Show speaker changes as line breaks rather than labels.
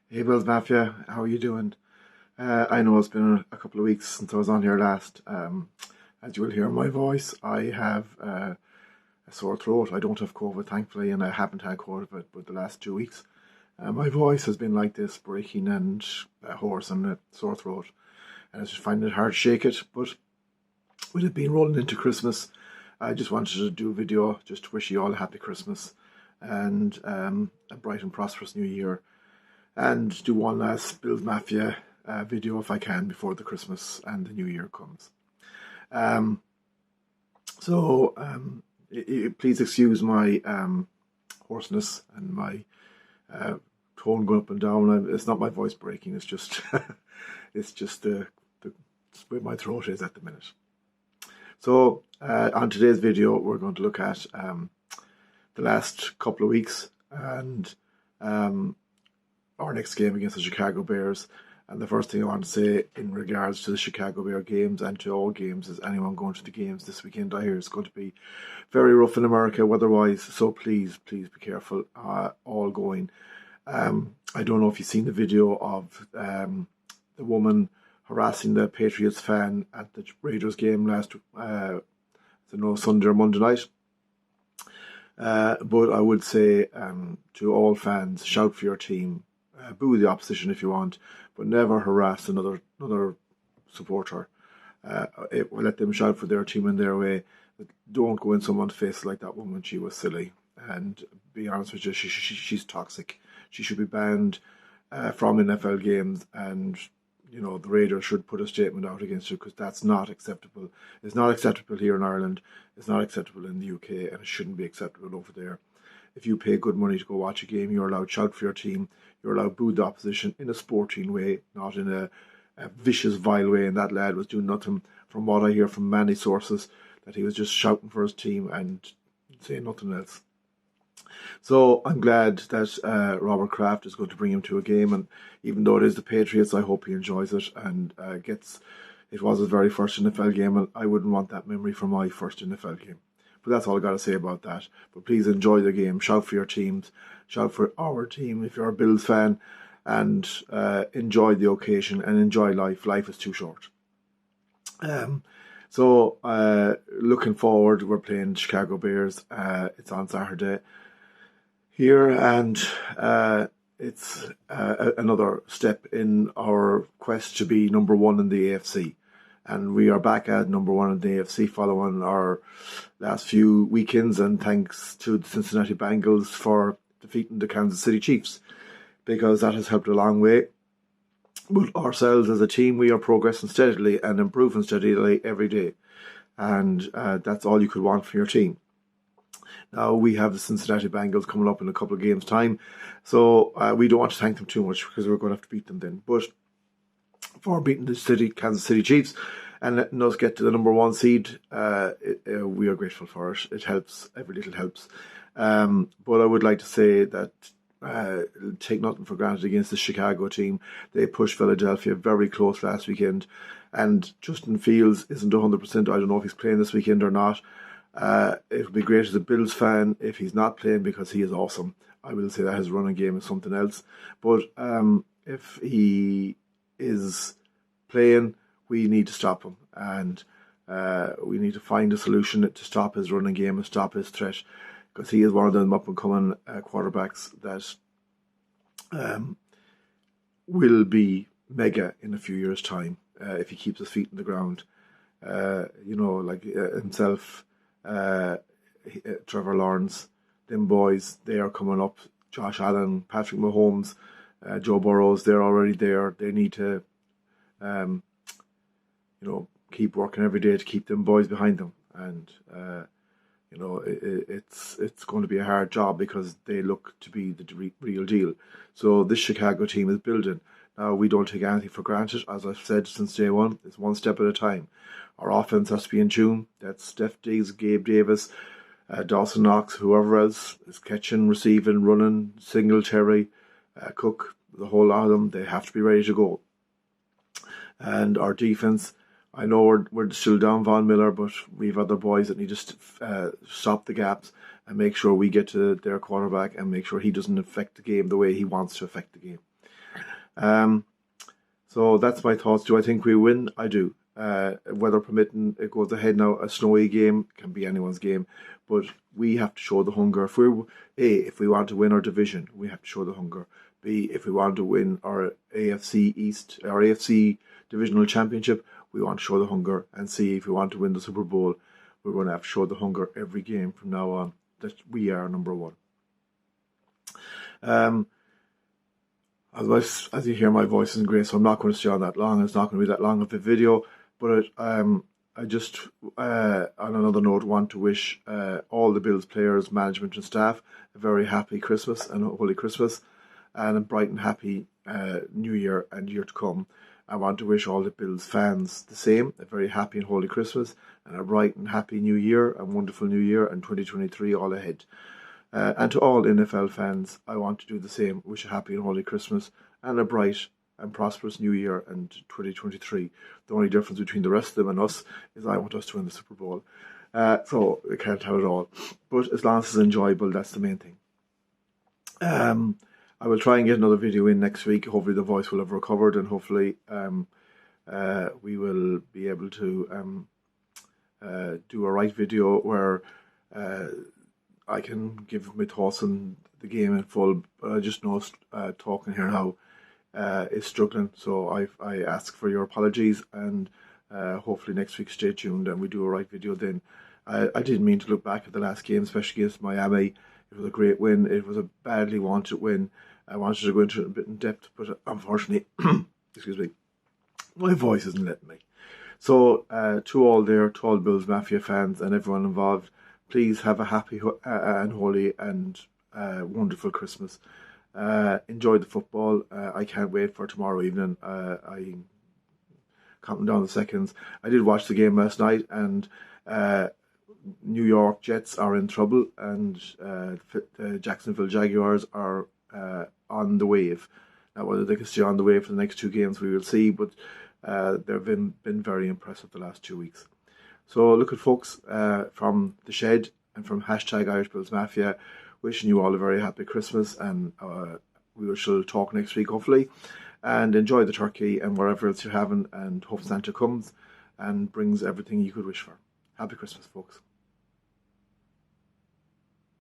Hey Bills Mafia, how are you doing? I know it's been a couple of weeks since I was on here last. As you will hear my voice, I have a sore throat. I don't have COVID, thankfully, and I haven't had COVID but the last 2 weeks. My voice has been like this, breaking and hoarse and a sore throat, and I just find it hard to shake it. But with it being rolling into Christmas, I just wanted to do a video just to wish you all a happy Christmas and a bright and prosperous new year, and do one last Bills Mafia video if I can before the Christmas and the New Year comes. Um, please excuse my hoarseness and my uh, tone going up and down. It's not my voice breaking. It's just it's just the where my throat is at the minute. So on today's video, we're going to look at the last couple of weeks and our next game against the Chicago Bears. And the first thing I want to say in regards to the Chicago Bear games and to all games is anyone going to the games this weekend, I hear it's going to be very rough in America weather-wise. So please be careful, all going. I don't know if you've seen the video of the woman harassing the Patriots fan at the Raiders game last Sunday or Monday night. But I would say to all fans, shout for your team, boo the opposition if you want, but never harass another supporter. Let them shout for their team in their way. Don't go in someone's face like that woman. She was silly, and be honest with you, she's toxic. She should be banned from NFL games, and the Raiders should put a statement out against her, because that's not acceptable. It's not acceptable here in Ireland. It's not acceptable in the UK, and it shouldn't be acceptable over there. If you pay good money to go watch a game, you're allowed to shout for your team. You're allowed to boo the opposition in a sporting way, not in a vicious, vile way. And that lad was doing nothing, from what I hear from many sources, that he was just shouting for his team and saying nothing else. So I'm glad that Robert Kraft is going to bring him to a game, and even though it is the Patriots, I hope he enjoys it and gets. It was his very first NFL game, and I wouldn't want that memory for my first NFL game. But that's all I got to say about that. But please enjoy the game. Shout for your teams. Shout for our team if you're a Bills fan, and enjoy the occasion and enjoy life. Life is too short. So looking forward, we're playing Chicago Bears. It's on Saturday here, and it's another step in our quest to be number one in the AFC. And we are back at number one in the AFC following our last few weekends, and thanks to the Cincinnati Bengals for defeating the Kansas City Chiefs, because that has helped a long way. But ourselves as a team, we are progressing steadily and improving steadily every day. And that's all you could want from your team. Now we have the Cincinnati Bengals coming up in a couple of games' time, so we don't want to thank them too much, because we're going to have to beat them then. But for beating the Kansas City Chiefs and letting us get to the number one seed, we are grateful for it. It helps. Every little helps. But I would like to say that take nothing for granted against the Chicago team. They pushed Philadelphia very close last weekend, and Justin Fields isn't 100%. I don't know if he's playing this weekend or not. It would be great as a Bills fan if he's not playing, because he is awesome. I will say that his running game is something else. But if he is playing, we need to stop him, and we need to find a solution to stop his running game and stop his threat, because he is one of them up and coming quarterbacks that will be mega in a few years' time if he keeps his feet in the ground. Like himself, Trevor Lawrence, them boys, they are coming up. Josh Allen, Patrick Mahomes, Joe Burrows, they're already there. They need to, keep working every day to keep them boys behind them. And it's going to be a hard job, because they look to be the real deal. So this Chicago team is building. Now, we don't take anything for granted. As I've said since day one, it's one step at a time. Our offense has to be in tune. That's Steph Diggs, Gabe Davis, Dawson Knox, whoever else is catching, receiving, running, Singletary, Cook, the whole lot of them. They have to be ready to go. And our defense, I know we're still down Von Miller, but we have other boys that need to stop the gaps and make sure we get to their quarterback and make sure he doesn't affect the game the way he wants to affect the game. So that's my thoughts. Do I think we win? I do. Weather permitting, it goes ahead now. A snowy game can be anyone's game, but we have to show the hunger. If we want to win our division, we have to show the hunger. B, if we want to win our AFC East, our AFC Divisional Championship, we want to show the hunger. And C, if we want to win the Super Bowl, we're going to have to show the hunger every game from now on that we are number one. As you hear, my voice isn't great, so I'm not going to stay on that long. It's not going to be that long of a video. But I just, on another note, want to wish all the Bills players, management and staff a very happy Christmas and a Holy Christmas and a bright and happy New Year and year to come. I want to wish all the Bills fans the same, a very happy and Holy Christmas and a bright and happy New Year, a wonderful New Year and 2023 all ahead. And to all NFL fans, I want to do the same, wish a happy and Holy Christmas and a bright and prosperous New Year and 2023. The only difference between the rest of them and us is I want us to win the Super Bowl. So we can't have it all. But as long as it's enjoyable, that's the main thing. I will try and get another video in next week. Hopefully the voice will have recovered and hopefully we will be able to do a right video where I can give my thoughts on the game in full. But I just know talking here now is struggling, so I ask for your apologies and hopefully next week stay tuned and we do a right video then. I didn't mean to look back at the last game, especially against Miami. It was a great win. It was a badly wanted win. I wanted to go into it a bit in depth, but unfortunately, excuse me, my voice isn't letting me. So to all Bills Mafia fans and everyone involved, please have a happy and holy and wonderful Christmas. Enjoy the football. I can't wait for tomorrow evening. I'm counting down the seconds. I did watch the game last night and New York Jets are in trouble and the Jacksonville Jaguars are on the wave. Now whether they can stay on the wave for the next two games we will see, but they've been very impressive the last 2 weeks. So look at folks from the shed and from #IrishBillsMafia, wishing you all a very happy Christmas and we shall talk next week hopefully, and enjoy the turkey and whatever else you're having and hope Santa comes and brings everything you could wish for. Happy Christmas folks.